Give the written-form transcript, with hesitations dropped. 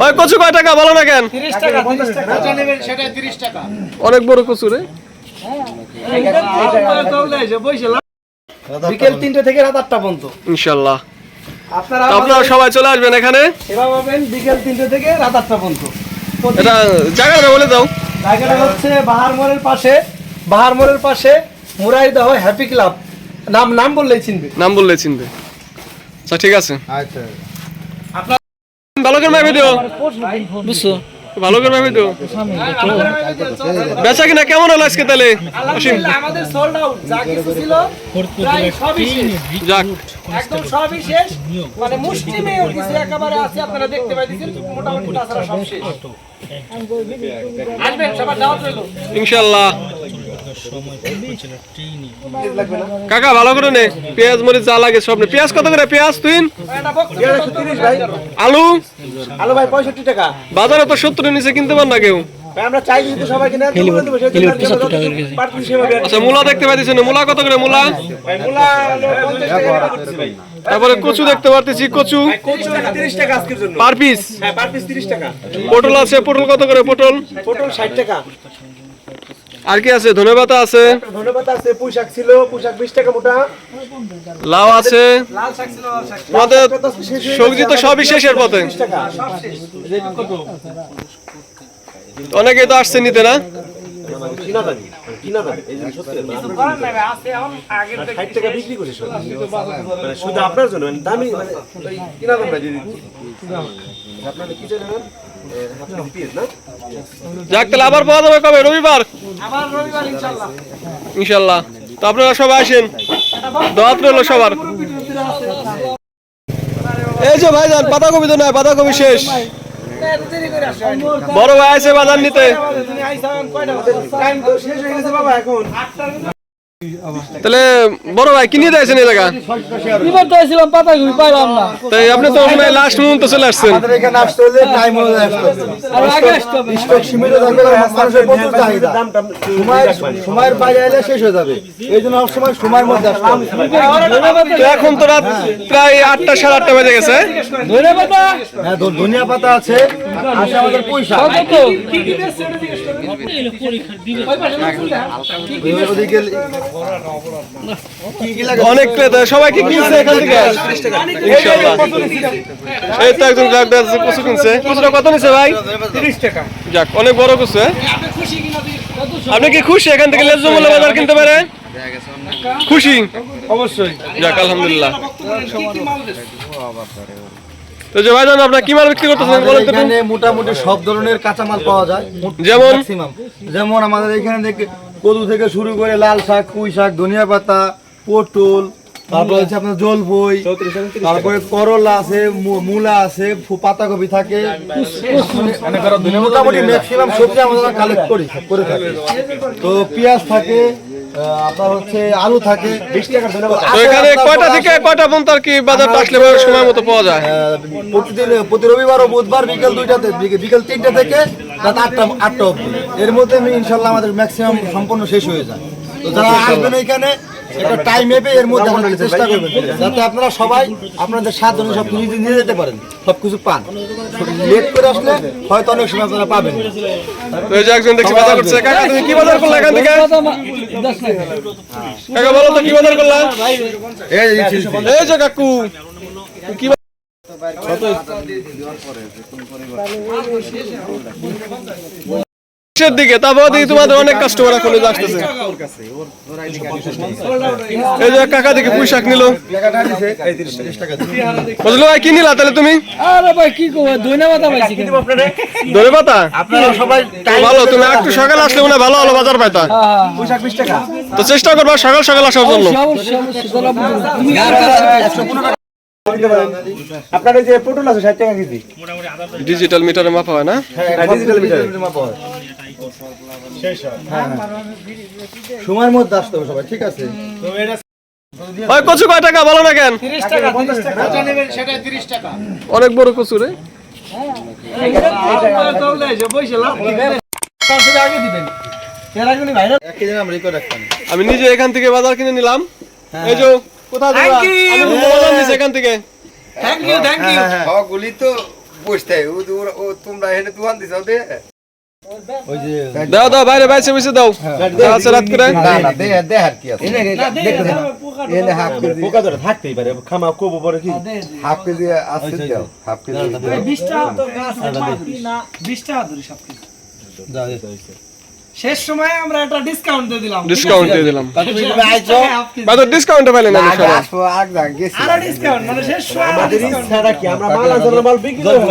ভাই কচু কয় টাকা বলো না কেন? 30 টাকা 30 টাকা যেটা নেবেন সেটা 30 টাকা। অনেক বড় কচু রে। বিকেল 3টা থেকে রাত 8টা পর্যন্ত ইনশাআল্লাহ আপনারা সবাই চলে আসবেন এখানে। সেবা পাবেন বিকেল 3টা থেকে রাত 8টা পর্যন্ত। এটা জায়গাটা বলে দাও। জায়গাটা হচ্ছে বাহার মোড়ের পাশে মুরাইদহ হ্যাপি ক্লাব। নাম বললেই চিনবে। আচ্ছা ঠিক আছে। আচ্ছা আপনার ভালো করে ভিডিও বুঝছো, ভালো করে ভিডিও বেচা কিনা কেমন হলো আজকে তাহলে? আলহামদুলিল্লাহ আমাদের সোল্ড আউট, যা কিছু ছিল প্রায় সবই শেষ, যাক একদম সবই শেষ। মানে মুষ্টিমেয় কিছু একেবারে আছে, আপনারা দেখতে পাইতেছেন। মোটামুটি তাছাড়া সব শেষ। আসবেন, সবার দাওয়াত রইল ইনশাআল্লাহ। কাকা ভালো করে নে, পেঁয়াজ মরিচ যা লাগে সব নে। পেঁয়াজ কত করে? পেঁয়াজ তুই আলু ভাই 65 টাকা। বাজারে তো 70 নিচে কিনতে পার না কেউ। আমরা চাই কিন্তু সবাই কিনে আচ্ছা মূলা দেখতে পাইতেছি না, মূলা কত করে? মূলা তারপরে কচু দেখতে পারতেছি, কচু 30 টাকা আজকের জন্য পার পিস। হ্যাঁ, পার পিস 30 টাকা। পটল আছে, পটল কত করে? পটল 60 টাকা। আর কি আছে? ধনেপাতা আছে, ধন্যবাদ আছে, পুঁইশাক ছিল, পুঁইশাক 20 টাকা মোটা। লাউ আছে। লাল শাক ছিল, লাল শাক আমাদের সবজি তো সবই শেষের পথে। 30 টাকা সব শেষ। কত? অনেকেই তো আসছে নিতে না। কিনা দাবি এই যে সত্যি কিছু করার নাই ভাই, আছে এখন আগের থেকে 60 টাকা বিক্রি করেছে মানে শুধু আপনার জন্য, মানে দামি, মানে ওই কিনা দাম দিয়ে দিচ্ছি। আপনারা কি চাই জানেন? হাফ পিস না? যাক তাহলে আবার পাওয়া যাবে কবে? রবিবার আবার রবিবার ইনশাআল্লাহ। ইনশাআল্লাহ। তো আপনারা সবাই আসেন, দাওয়াত রইল সবার। এই যে ভাইজান পাতাকপি তো নাই, পাতাকপি শেষ। দেরি করে আসেন। বড় ভাই আছে বাজার নিতে। তুমি আইছান কয়টা বাজে? টাইম তো শেষ হয়ে গেছে বাবা, এখন 8টা। তাহলে বড় ভাই কি নিয়ে যাচ্ছেন এই জায়গা? এবার তো ছিলাম পাতাকপি পাইলাম না, তাই আপনি তো মনে হয় লাস্ট মুহূর্তে চলে আসছেন। আমাদের এখানে আসতে হলে টাইম হয়ে আসতে হবে। আর আগে আসতে হবে। স্টক সীমিত থাকবে, মানুষের প্রচুর চাহিদা। সময়ের বাইরে এলে শেষ হয়ে যাবে, এই জন্য সবসময় সময়ের মধ্যে আসতে হবে। তো এখন তো রাত প্রায় 8টা 8:30 বেজে গেছে। ধরে পাতা হ্যাঁ, ধনিয়া পাতা আছে, আছে আমাদের পুঁইশাক। কি কি বেশ সেটা জিজ্ঞেস করুন। ওই পাশে না শুনলে ওদিকে কি কি লাগে? অনেক ক্রেতা সবাই কি কিনছে এখান থেকে? ইনশাআল্লাহ। এই তো একজন গ্রাহক আছে, কচু কিনছে। কচুটা কত নিছে ভাই? 30 টাকা। যাক অনেক বড় কচু। আপনি খুশি কিনা দিন? আপনি কি খুশি এখান থেকে ন্যায্য মূল্যে বাজার কিনতে পারে? খুশি? অবশ্যই। যাক আলহামদুলিল্লাহ। কি কি মাল দেশ? তো যে ভাইজান আপনারা কি মাল বিক্রি করতেছেন আমাদের বলেন তো? এখানে মোটামুটি সব ধরনের কাঁচামাল পাওয়া যায়, যেমন? ম্যাক্সিমাম। যেমন আমাদের এখানে দেখে কদু থেকে শুরু করে লাল শাক, পুঁই শাক, ধনিয়া পাতা, পটল, তারপরে হচ্ছে আপনার জলফই, তারপরে করলা আছে, মূলা আছে, পাতাকপি থাকে, মোটামুটি ম্যাক্সিমাম সবজি আমরা কালেক্ট করে থাকি। তো পেঁয়াজ থাকে, আপনার হচ্ছে আলু থাকে। 20 টাকা তো এখানে কয়টা থেকে কয়টা পর্যন্ত আর কি বাজারটা আসলে সময় মতো পাওয়া যায়? প্রতিদিন, প্রতি রবিবার ও বুধবার বিকেল 2টা বিকেল 3টা থেকে রাত 8টা অবধি। এর মধ্যে আমি ইনশাল্লাহ আমাদের ম্যাক্সিমাম সম্পূর্ণ শেষ হয়ে যায়। তো যারা আসবেন এখানে একটা টাইম মেপে এর মধ্যে আপনারা চেষ্টা করবেন যাতে আপনারা সবাই আপনাদের সাথে সব কিছু নিয়ে যেতে পারেন, সব কিছু পান। লেট করে আসলে হয়তো অনেক সময় আপনারা পাবেন। তো এই যে একজন দেখছি বাজার করছে। কাকা তুমি কি বাজার করলা এখান থেকে? কাকা বলো তো কি বাজার করলা? এই যে কাকু কি শেষের দিকে, তারপর দেখি তোমাদের অনেক কাস্টমার এখন আসতেছে। এই যে কাকা দেখি পুঁই শাক নিল। বুঝলো ভাই কি নিলা তাহলে তুমি? আরে ভাই কি কব, ধনে পাতা পাইছি। ধরে পাতা আপনারা সবাই ভালো, তুমি একটু সকালে আসলে মনে হয় ভালো ভালো বাজার পাইতা। পোশাক 20 টাকা। তো চেষ্টা করবা সকাল সকাল আসার জন্য। তুমি আর আপনার এই যে পটল আছে 60 টাকা কেজি। ডিজিটাল মিটারে মাপা হয় না? হ্যাঁ, ডিজিটাল মিটার। সময়ের মধ্যে আসতে হবে সবাই, ঠিক আছে? ভাই কচু কয় টাকা বলো না কেন? 30 টাকা 50 টাকা যেটা নেবেন সেটা 30 টাকা। অনেক বড় কচু রে। আগে দিবেন। এর আগে ভাই না এক কেজি আমরা রেকর্ড রাখতাম। আমি নিজে এখান থেকে বাজার কিনে নিলাম। এই যে কোথা থেকে আমি বাজার নিছি এখান থেকে। Thank you. সবগুলি তো বসতে ও তোমরা এখানে দোকান দিছাও দে ওই যে দাও দাও বাইরে বাইরে বসে দাও আছে রাত করে না না দে আর কি আছে এনে হাফ কেজি পোকা ধরে থাকতেই পারে খামা কোবো পরে কি হাফ কেজি আছে দাও হাফ কেজি 20 টাকা তো গাছ না 20 টাকা ধরে সব কিছু শেষ সময় আমরা একটা ডিসকাউন্ট দিয়ে দিলাম ডিসকাউন্ট দিয়ে দিলাম তুমি আইছো বাজার ডিসকাউন্টে পাইলেন না আগে সবাই আসবো আগ গেছি আরো ডিসকাউন্ট মানে শেষ সময় আমাদের ইচ্ছাটা কি আমরা মাল আনতে মাল বিক্রি করব